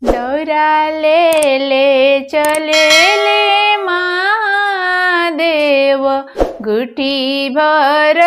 दौरा ले चले ले महादेव, घुटी भर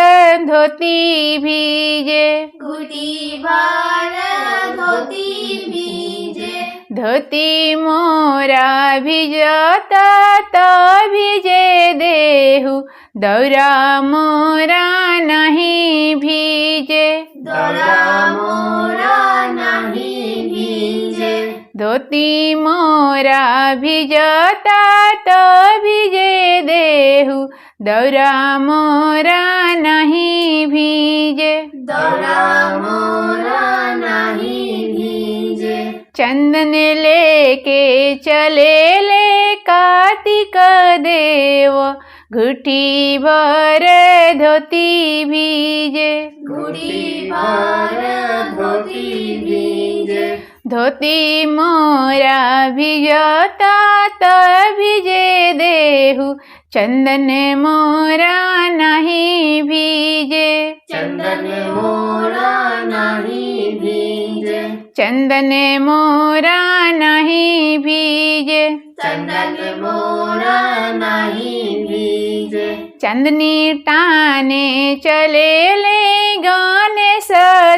धोती भीजे। घुटी भर धोती भीजे। धोती मोरा भिजता तो भिजे देहु, दौरा मोरा नहीं भीजे। दौरा मोरा नहीं भीजे। धोती मोरा भिजता तो भिजे देहु, दौरा मोरा नहीं भीजे। दौरा मोरा नहीं भीजे। चंदन लेके चले ले कार्तिक देव, घुटी भर धोती भीजे। घुटी भर धोती भीजे। धोती मोरा भिजता तो भिजे देहु, चंदन मोरा नहीं भीजे। चंदन मोरा नहीं भीजे। चंदन मोरा नहीं भीजे। चंदन मोरा नहीं भीजे। चंदनी टाने चले ले गणेश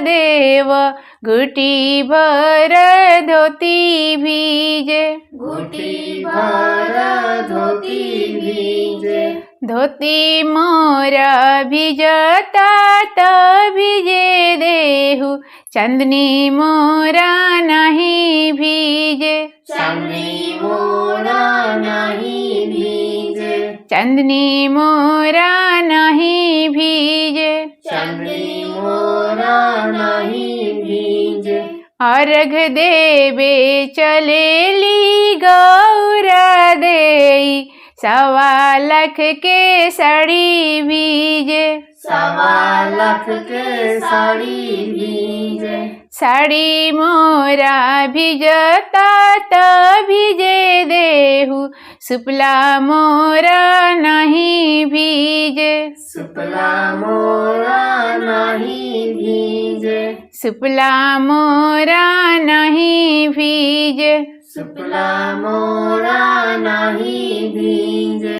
देव, घुटी भर धोती भीजे। घुटी भर धोती भीजे। धोती मोरा भिजता तो भिजे देहु, चंदनी मोरा नहीं भीजे। चंदनी मोरा नहीं भीजे। चंदनी मोरा नहीं भीजे। चंदनी मोरा नहीं भीजे। अर्घ देवे चले ली गौरा देई, 1.25 के साड़ी भीजे। 1.25 के साड़ी भीजे। साड़ी मोरा भिजता तो भिजे देहु, सुपला मोरा नहीं भीजे। सुपला मोरा नहीं भीजे। सुपला मोरा नहीं भीजे। सुपला मोरा नहीं भीजे।